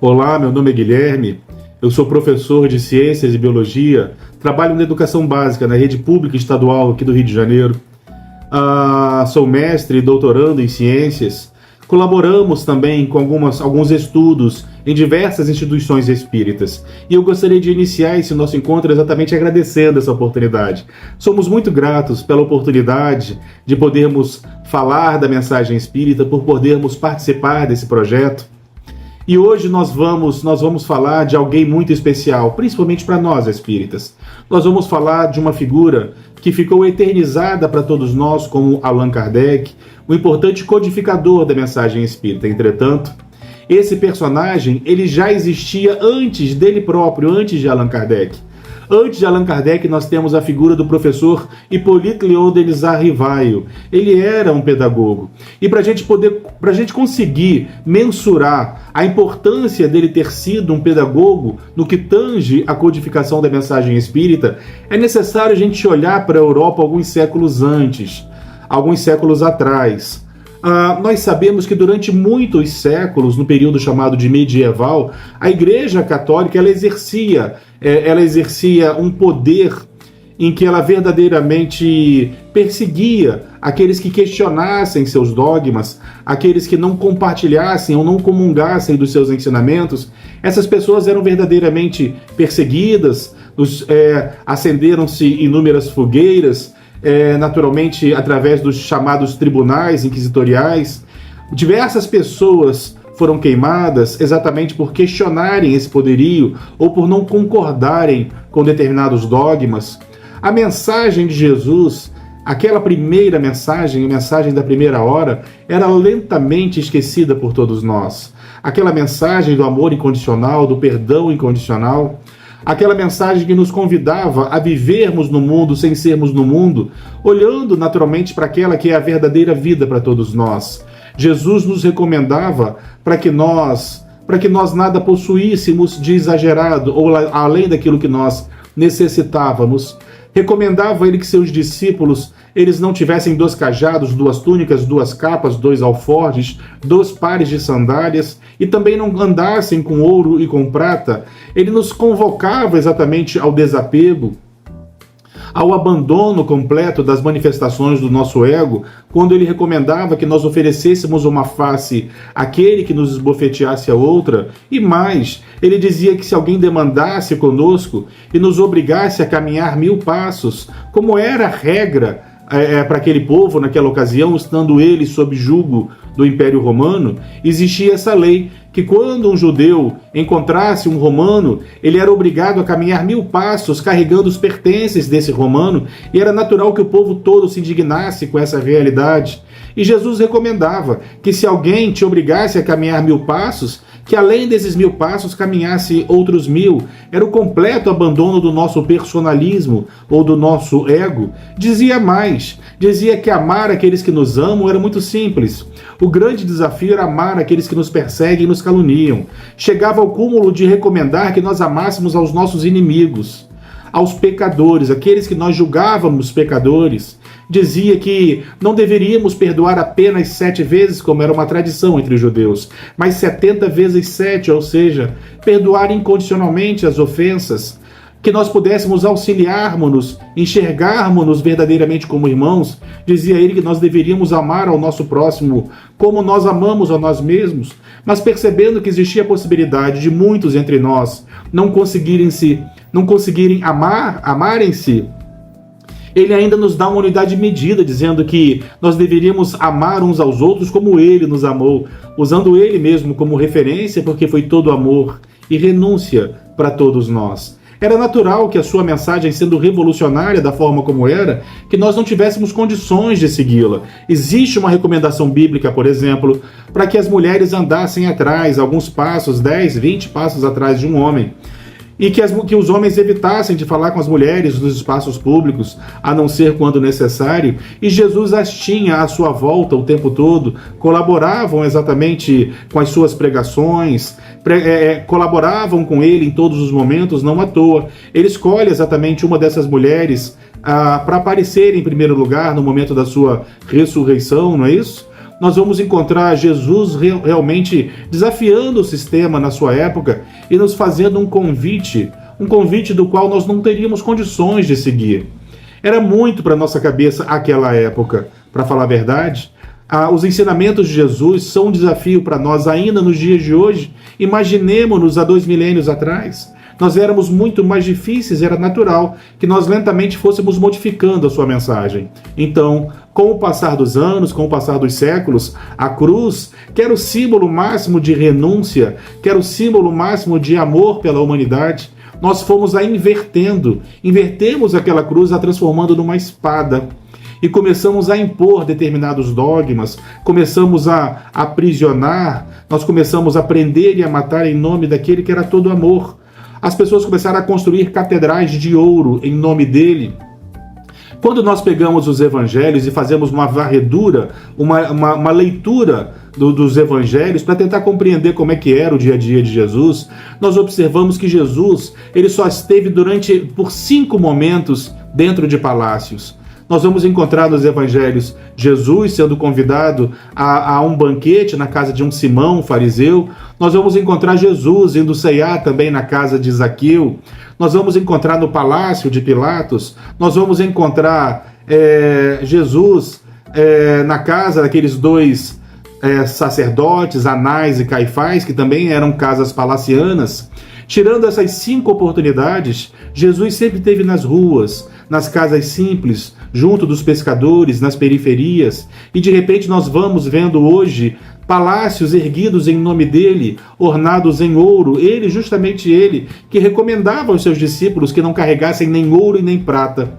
Olá, meu nome é Guilherme, eu sou professor de Ciências e Biologia, trabalho na educação básica na rede pública estadual aqui do Rio de Janeiro. Sou mestre e doutorando em Ciências. Colaboramos também com alguns estudos em diversas instituições espíritas. E eu gostaria de iniciar esse nosso encontro exatamente agradecendo essa oportunidade. Somos muito gratos pela oportunidade de podermos falar da mensagem espírita, por podermos participar desse projeto. E hoje nós vamos falar de alguém muito especial, principalmente para nós espíritas. Nós vamos falar de uma figura que ficou eternizada para todos nós como Allan Kardec, um importante codificador da mensagem espírita. Entretanto, esse personagem ele já existia antes dele próprio, antes de Allan Kardec. Antes de Allan Kardec, nós temos a figura do professor Hippolyte Léon Denisard Rivaio. Ele era um pedagogo. E para a gente conseguir mensurar a importância dele ter sido um pedagogo no que tange a codificação da mensagem espírita, é necessário a gente olhar para a Europa alguns séculos antes, alguns séculos atrás. Nós sabemos que durante muitos séculos, no período chamado de medieval, a Igreja Católica ela exercia um poder em que ela verdadeiramente perseguia aqueles que questionassem seus dogmas, aqueles que não compartilhassem ou não comungassem dos seus ensinamentos. Essas pessoas eram verdadeiramente perseguidas, acenderam-se inúmeras fogueiras, naturalmente através dos chamados tribunais inquisitoriais. Diversas pessoas foram queimadas exatamente por questionarem esse poderio ou por não concordarem com determinados dogmas. A mensagem de Jesus, aquela primeira mensagem, a mensagem da primeira hora, era lentamente esquecida por todos nós. Aquela mensagem do amor incondicional, do perdão incondicional, aquela mensagem que nos convidava a vivermos no mundo sem sermos no mundo, olhando naturalmente para aquela que é a verdadeira vida para todos nós. Jesus nos recomendava para que nós nada possuíssemos de exagerado ou além daquilo que nós necessitávamos. Recomendava ele que seus discípulos eles não tivessem 2 cajados, 2 túnicas, 2 capas, 2 alforjes, 2 pares de sandálias e também não andassem com ouro e com prata. Ele nos convocava exatamente ao desapego, ao abandono completo das manifestações do nosso ego, quando ele recomendava que nós oferecêssemos uma face àquele que nos esbofeteasse a outra, e mais, ele dizia que se alguém demandasse conosco e nos obrigasse a caminhar 1000 passos, como era a regra para aquele povo naquela ocasião, estando ele sob jugo do Império Romano, existia essa lei que quando um judeu encontrasse um romano, ele era obrigado a caminhar 1000 passos carregando os pertences desse romano, e era natural que o povo todo se indignasse com essa realidade. E Jesus recomendava que se alguém te obrigasse a caminhar 1000 passos, que além desses 1000 passos caminhasse outros 1000. Era o completo abandono do nosso personalismo ou do nosso ego. Dizia mais, dizia que amar aqueles que nos amam era muito simples. O grande desafio era amar aqueles que nos perseguem e nos caluniam. Chegava ao cúmulo de recomendar que nós amássemos aos nossos inimigos, aos pecadores, aqueles que nós julgávamos pecadores. Dizia que não deveríamos perdoar apenas 7 vezes, como era uma tradição entre os judeus, mas 70 vezes 7, ou seja, perdoar incondicionalmente as ofensas, que nós pudéssemos auxiliarmos-nos, enxergarmos-nos verdadeiramente como irmãos. Dizia ele que nós deveríamos amar ao nosso próximo como nós amamos a nós mesmos, mas percebendo que existia a possibilidade de muitos entre nós não conseguirem amarem-se, ele ainda nos dá uma unidade de medida, dizendo que nós deveríamos amar uns aos outros como ele nos amou, usando ele mesmo como referência, porque foi todo amor e renúncia para todos nós. Era natural que a sua mensagem, sendo revolucionária da forma como era, que nós não tivéssemos condições de segui-la. Existe uma recomendação bíblica, por exemplo, para que as mulheres andassem atrás, alguns passos, 10, 20 passos atrás de um homem. E que os homens evitassem de falar com as mulheres nos espaços públicos, a não ser quando necessário, e Jesus as tinha à sua volta o tempo todo, colaboravam exatamente com as suas pregações, colaboravam com ele em todos os momentos, não à toa. Ele escolhe exatamente uma dessas mulheres para aparecer em primeiro lugar no momento da sua ressurreição, não é isso? nós vamos encontrar Jesus realmente desafiando o sistema na sua época e nos fazendo um convite do qual nós não teríamos condições de seguir. Era muito para nossa cabeça aquela época. Para falar a verdade, os ensinamentos de Jesus são um desafio para nós ainda nos dias de hoje. Imaginemos-nos há 2 milênios atrás. Nós éramos muito mais difíceis, era natural que nós lentamente fôssemos modificando a sua mensagem. Então, com o passar dos anos, com o passar dos séculos, a cruz, que era o símbolo máximo de renúncia, que era o símbolo máximo de amor pela humanidade, nós fomos a invertemos aquela cruz, a transformando numa espada. E começamos a impor determinados dogmas, começamos a aprisionar, nós começamos a prender e a matar em nome daquele que era todo amor. As pessoas começaram a construir catedrais de ouro em nome dele. Quando nós pegamos os evangelhos e fazemos uma varredura, uma leitura dos evangelhos para tentar compreender como é que era o dia a dia de Jesus, nós observamos que Jesus ele só esteve por 5 momentos dentro de palácios. Nós vamos encontrar nos evangelhos Jesus sendo convidado a um banquete na casa de um Simão, um fariseu. Nós vamos encontrar Jesus indo ceiar também na casa de Zaqueu. Nós vamos encontrar no palácio de Pilatos. Nós vamos encontrar Jesus na casa daqueles 2 sacerdotes, Anás e Caifás, que também eram casas palacianas. Tirando essas 5 oportunidades, Jesus sempre esteve nas ruas, nas casas simples, junto dos pescadores, nas periferias, e de repente nós vamos vendo hoje palácios erguidos em nome dele, ornados em ouro, justamente ele, que recomendava aos seus discípulos que não carregassem nem ouro e nem prata.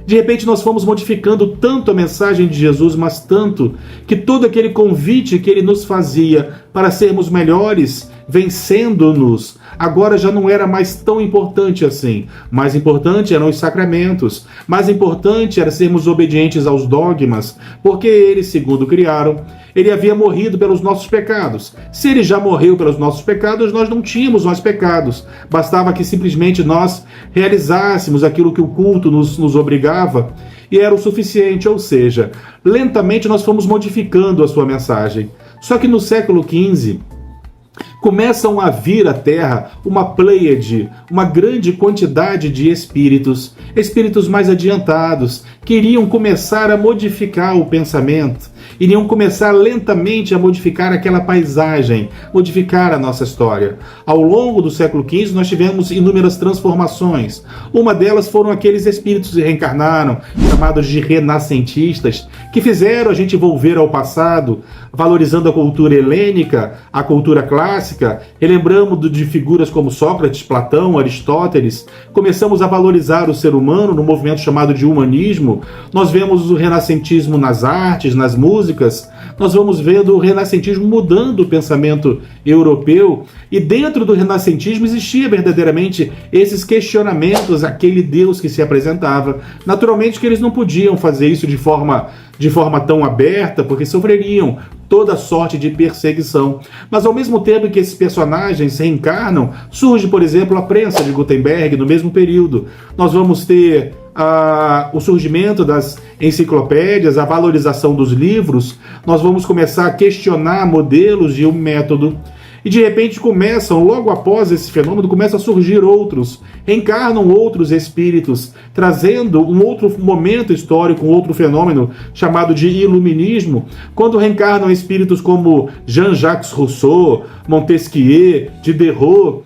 De repente nós fomos modificando tanto a mensagem de Jesus, mas tanto, que todo aquele convite que ele nos fazia para sermos melhores, vencendo-nos, agora já não era mais tão importante assim. Mais importante eram os sacramentos, mais importante era sermos obedientes aos dogmas, porque ele, segundo criaram, ele havia morrido pelos nossos pecados. Se ele já morreu pelos nossos pecados, nós não tínhamos mais pecados. Bastava que simplesmente nós realizássemos aquilo que o culto nos obrigava, e era o suficiente, ou seja, lentamente nós fomos modificando a sua mensagem. Só que no século XV, começam a vir à Terra uma pleiade, uma grande quantidade de espíritos mais adiantados, que iriam começar a modificar o pensamento, iriam começar lentamente a modificar aquela paisagem, modificar a nossa história. Ao longo do século XV nós tivemos inúmeras transformações. Uma delas foram aqueles espíritos que reencarnaram, chamados de renascentistas, que fizeram a gente volver ao passado, valorizando a cultura helênica, a cultura clássica. Relembramos de figuras como Sócrates, Platão, Aristóteles. Começamos a valorizar o ser humano no movimento chamado de humanismo. Nós vemos o renascentismo nas artes, nas músicas. Nós vamos vendo o renascentismo mudando o pensamento europeu. E dentro do renascentismo existia verdadeiramente esses questionamentos àquele Deus que se apresentava. Naturalmente que eles não podiam fazer isso de forma tão aberta, porque sofreriam toda sorte de perseguição. Mas ao mesmo tempo que esses personagens se reencarnam, surge, por exemplo, a prensa de Gutenberg no mesmo período. Nós vamos ter o surgimento das enciclopédias, a valorização dos livros. Nós vamos começar a questionar modelos de um método. E de repente logo após esse fenômeno, começam a surgir reencarnam outros espíritos, trazendo um outro momento histórico, um outro fenômeno chamado de iluminismo, quando reencarnam espíritos como Jean-Jacques Rousseau, Montesquieu, Diderot,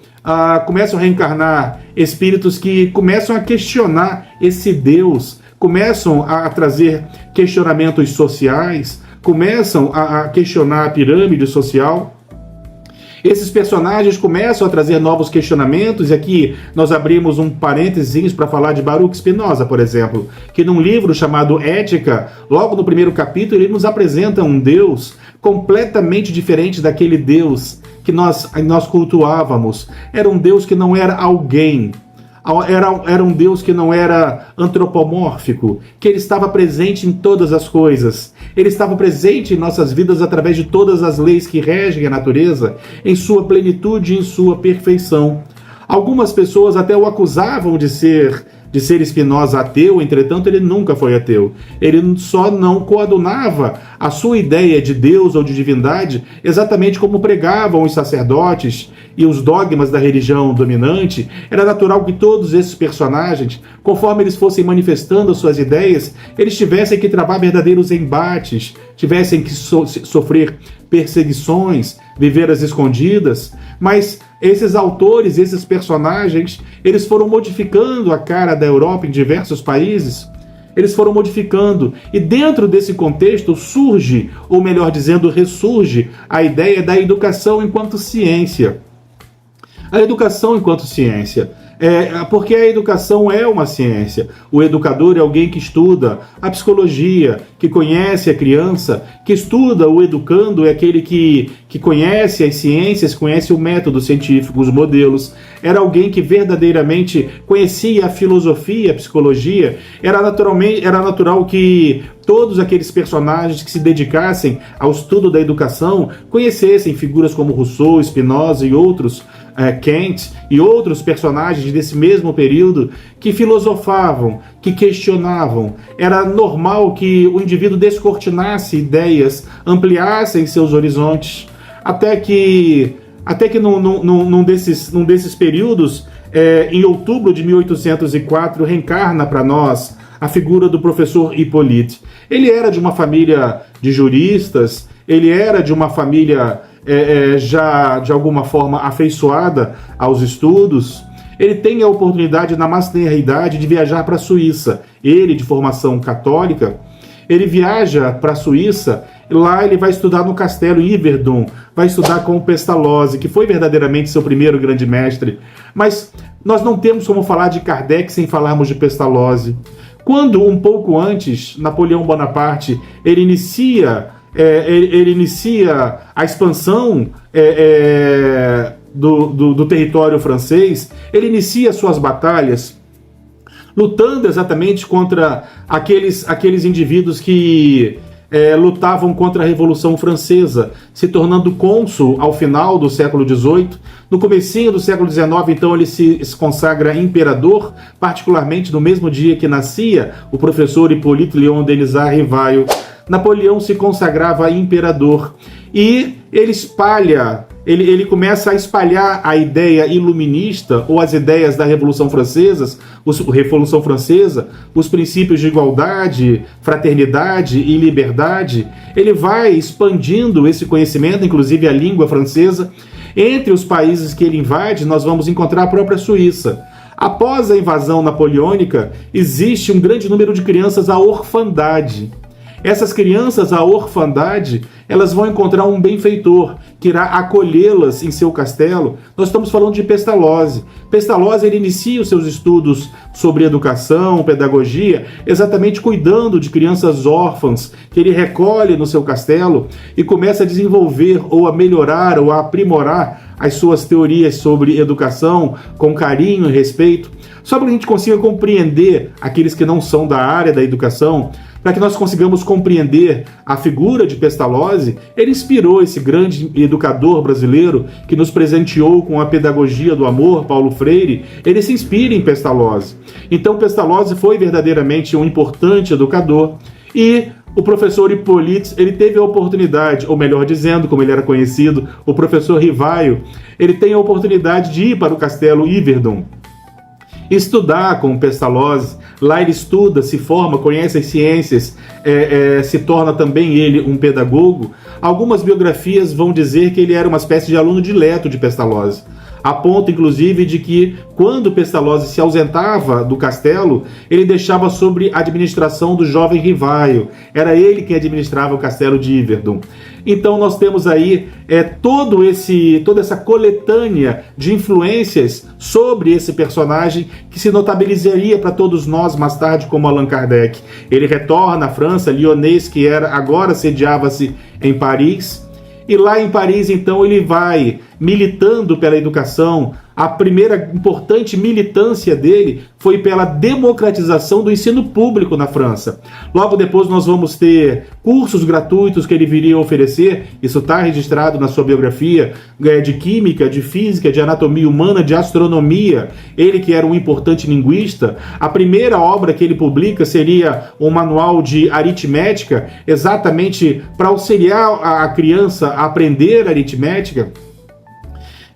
começam a reencarnar espíritos que começam a questionar esse Deus, começam a trazer questionamentos sociais, começam a questionar a pirâmide social. Esses personagens começam a trazer novos questionamentos, e aqui nós abrimos um parênteses para falar de Baruch Spinoza, por exemplo, que num livro chamado Ética, logo no primeiro capítulo, ele nos apresenta um Deus completamente diferente daquele Deus que nós cultuávamos. Era um Deus que não era alguém, era um Deus que não era antropomórfico, que ele estava presente em todas as coisas. Ele estava presente em nossas vidas através de todas as leis que regem a natureza, em sua plenitude e em sua perfeição. Algumas pessoas até o acusavam de ser de ser Spinoza ateu, entretanto, ele nunca foi ateu. Ele só não coadunava a sua ideia de Deus ou de divindade exatamente como pregavam os sacerdotes e os dogmas da religião dominante. Era natural que todos esses personagens, conforme eles fossem manifestando as suas ideias, eles tivessem que travar verdadeiros embates, tivessem que sofrer perseguições, viver às escondidas, mas esses autores, esses personagens, eles foram modificando a cara da Europa em diversos países, eles foram modificando, e dentro desse contexto surge, ou melhor dizendo, ressurge a ideia da educação enquanto ciência. A educação enquanto ciência. Porque a educação é uma ciência. O educador é alguém que estuda a psicologia, que conhece a criança, que estuda o educando, é aquele que conhece as ciências, conhece o método científico, os modelos. Era alguém que verdadeiramente conhecia a filosofia, a psicologia. Era natural que todos aqueles personagens que se dedicassem ao estudo da educação conhecessem figuras como Rousseau, Spinoza e outros, Kant e outros personagens desse mesmo período que filosofavam, que questionavam. Era normal que o indivíduo descortinasse ideias, ampliassem seus horizontes, até que num desses períodos, em outubro de 1804, reencarna para nós a figura do professor Hippolyte. Ele era de uma família de juristas, ele era de uma família já de alguma forma afeiçoada aos estudos. Ele tem a oportunidade, na mais tenra idade, de viajar para a Suíça. Ele, de formação católica, ele viaja para a Suíça. Lá ele vai estudar no castelo Yverdon, vai estudar com o Pestalozzi, que foi verdadeiramente seu primeiro grande mestre. Mas nós não temos como falar de Kardec sem falarmos de Pestalozzi. Quando, um pouco antes, Napoleão Bonaparte ele inicia a expansão do território francês, ele inicia suas batalhas lutando exatamente contra aqueles indivíduos que lutavam contra a Revolução Francesa, se tornando cônsul ao final do século XVIII. No comecinho do século XIX, então, ele se consagra imperador, particularmente no mesmo dia que nascia o professor Hippolyte Léon Denisard Rivail. Napoleão se consagrava imperador e ele começa a espalhar a ideia iluminista ou as ideias da Revolução Francesa, os princípios de igualdade, fraternidade e liberdade. Ele vai expandindo esse conhecimento, inclusive a língua francesa. Entre os países que ele invade, nós vamos encontrar a própria Suíça. Após a invasão napoleônica, existe um grande número de crianças à orfandade. Essas crianças, a orfandade, elas vão encontrar um benfeitor que irá acolhê-las em seu castelo. Nós estamos falando de Pestalozzi. Pestalozzi ele inicia os seus estudos sobre educação, pedagogia, exatamente cuidando de crianças órfãs, que ele recolhe no seu castelo e começa a desenvolver ou a melhorar ou a aprimorar as suas teorias sobre educação com carinho e respeito. Só para que a gente consiga compreender aqueles que não são da área da educação, para que nós consigamos compreender a figura de Pestalozzi, ele inspirou esse grande educador brasileiro que nos presenteou com a pedagogia do amor, Paulo Freire. Ele se inspira em Pestalozzi. Então Pestalozzi foi verdadeiramente um importante educador e o professor Hippolyte, ele teve a oportunidade, ou melhor dizendo, como ele era conhecido, o professor Rivail, ele tem a oportunidade de ir para o castelo Yverdon, estudar com o Pestalozzi. Lá ele estuda, se forma, conhece as ciências, se torna também ele um pedagogo. Algumas biografias vão dizer que ele era uma espécie de aluno dileto de Pestalozzi, a ponto, inclusive, de que, quando Pestalozzi se ausentava do castelo, ele deixava sob administração do jovem Rivail. Era ele quem administrava o castelo de Yverdon. Então nós temos aí toda essa coletânea de influências sobre esse personagem que se notabilizaria para todos nós mais tarde como Allan Kardec. Ele retorna à França, Lyonês, que agora sediava-se em Paris. E lá em Paris, então, ele vai militando pela educação A primeira importante militância dele foi pela democratização do ensino público na França. Logo depois nós vamos ter cursos gratuitos que ele viria a oferecer, isso está registrado na sua biografia, de química, de física, de anatomia humana, de astronomia. Ele que era um importante linguista, a primeira obra que ele publica seria um manual de aritmética, exatamente para auxiliar a criança a aprender aritmética.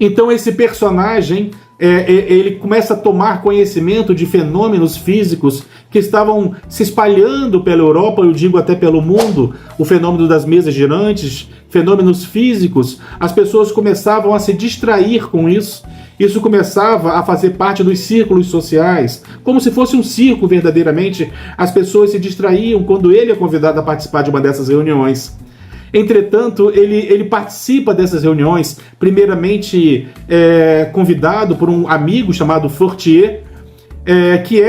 Então esse personagem, ele começa a tomar conhecimento de fenômenos físicos que estavam se espalhando pela Europa, eu digo até pelo mundo, o fenômeno das mesas girantes, fenômenos físicos. As pessoas começavam a se distrair com isso. Isso começava a fazer parte dos círculos sociais, como se fosse um circo verdadeiramente. As pessoas se distraíam quando ele é convidado a participar de uma dessas reuniões. Entretanto, ele participa dessas reuniões, primeiramente convidado por um amigo chamado Fortier, que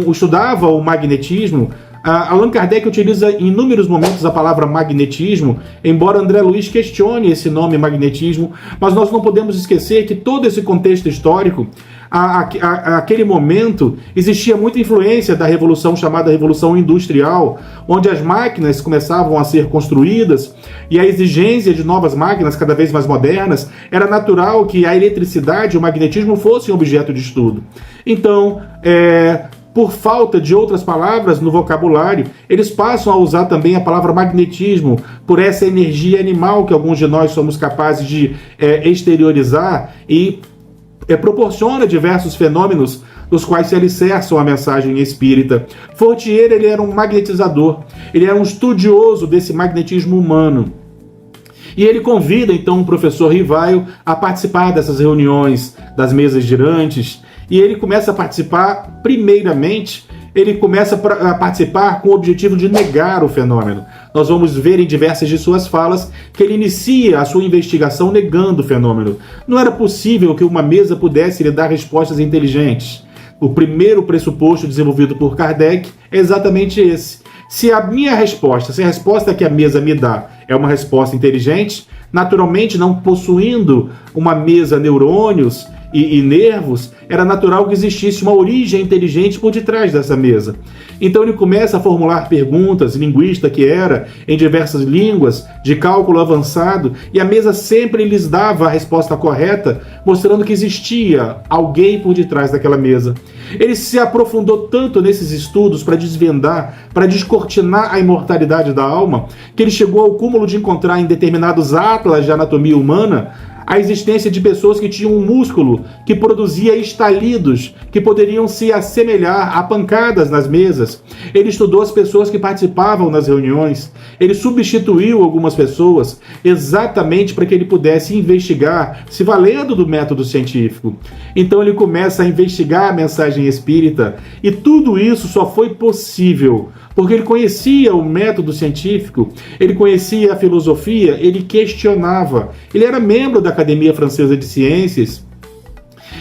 estudava o magnetismo. Allan Kardec utiliza em inúmeros momentos a palavra magnetismo, embora André Luiz questione esse nome magnetismo, mas nós não podemos esquecer que todo esse contexto histórico, aquele momento, existia muita influência da revolução chamada Revolução Industrial, onde as máquinas começavam a ser construídas e a exigência de novas máquinas cada vez mais modernas, era natural que a eletricidade e o magnetismo fossem objeto de estudo. Então, por falta de outras palavras no vocabulário, eles passam a usar também a palavra magnetismo, por essa energia animal que alguns de nós somos capazes de exteriorizar e proporciona diversos fenômenos dos quais se alicerçam a mensagem espírita. Fortier, ele era um magnetizador, ele era um estudioso desse magnetismo humano. E ele convida então o professor Rivaio a participar dessas reuniões das mesas girantes, e ele começa a participar, primeiramente, ele começa a participar com o objetivo de negar o fenômeno. Nós vamos ver em diversas de suas falas que ele inicia a sua investigação negando o fenômeno. Não era possível que uma mesa pudesse lhe dar respostas inteligentes. O primeiro pressuposto desenvolvido por Kardec é exatamente esse. Se a resposta que a mesa me dá é uma resposta inteligente, naturalmente, não possuindo uma mesa neurônios e nervos, era natural que existisse uma origem inteligente por detrás dessa mesa. Então ele começa a formular perguntas, linguista que era, em diversas línguas, de cálculo avançado, e a mesa sempre lhes dava a resposta correta, mostrando que existia alguém por detrás daquela mesa. Ele se aprofundou tanto nesses estudos para desvendar, para descortinar a imortalidade da alma, que ele chegou ao cúmulo de encontrar em determinados atlas de anatomia humana a existência de pessoas que tinham um músculo que produzia estalidos que poderiam se assemelhar a pancadas nas mesas. Ele estudou as pessoas que participavam nas reuniões. Ele substituiu algumas pessoas exatamente para que ele pudesse investigar, se valendo do método científico. Então ele começa a investigar a mensagem espírita, e tudo isso só foi possível porque ele conhecia o método científico, ele conhecia a filosofia, ele questionava. Ele era membro da Academia Francesa de Ciências,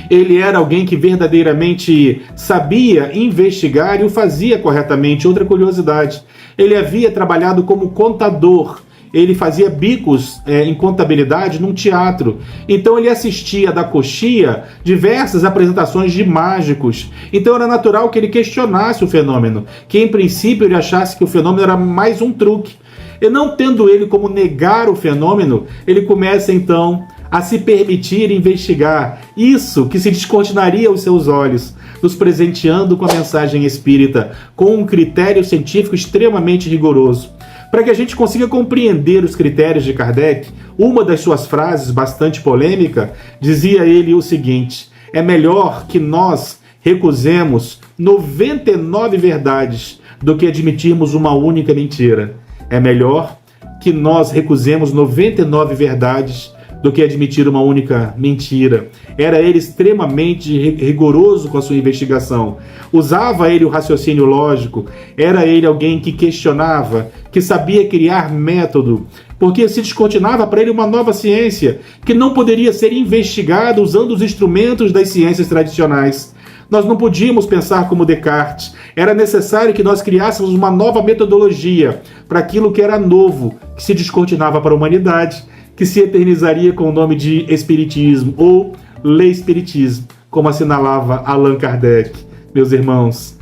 ele era alguém que verdadeiramente sabia investigar e o fazia corretamente. Outra curiosidade, ele havia trabalhado como contador. Ele fazia bicos em contabilidade num teatro. Então ele assistia da coxia diversas apresentações de mágicos. Então era natural que ele questionasse o fenômeno, que em princípio ele achasse que o fenômeno era mais um truque. E não tendo ele como negar o fenômeno, ele começa então a se permitir investigar isso que se descortinaria aos seus olhos, nos presenteando com a mensagem espírita, com um critério científico extremamente rigoroso. Para que a gente consiga compreender os critérios de Kardec, uma das suas frases, bastante polêmica, dizia ele o seguinte: é melhor que nós recusemos 99 verdades do que admitirmos uma única mentira. É melhor que nós recusemos 99 verdades do que admitir uma única mentira. Era ele extremamente rigoroso com a sua investigação. Usava ele o raciocínio lógico. Era ele alguém que questionava, que sabia criar método, porque se descortinava para ele uma nova ciência que não poderia ser investigada usando os instrumentos das ciências tradicionais. Nós não podíamos pensar como Descartes. Era necessário que nós criássemos uma nova metodologia para aquilo que era novo, que se descortinava para a humanidade, que se eternizaria com o nome de Espiritismo, ou lê Espiritismo, como assinalava Allan Kardec. Meus irmãos,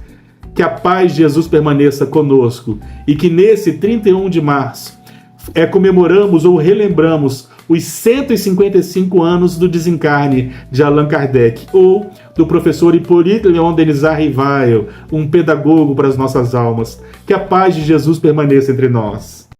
que a paz de Jesus permaneça conosco e que nesse 31 de março comemoramos ou relembramos os 155 anos do desencarne de Allan Kardec ou do professor Hippolyte Léon Denisard Rivail, um pedagogo para as nossas almas. Que a paz de Jesus permaneça entre nós.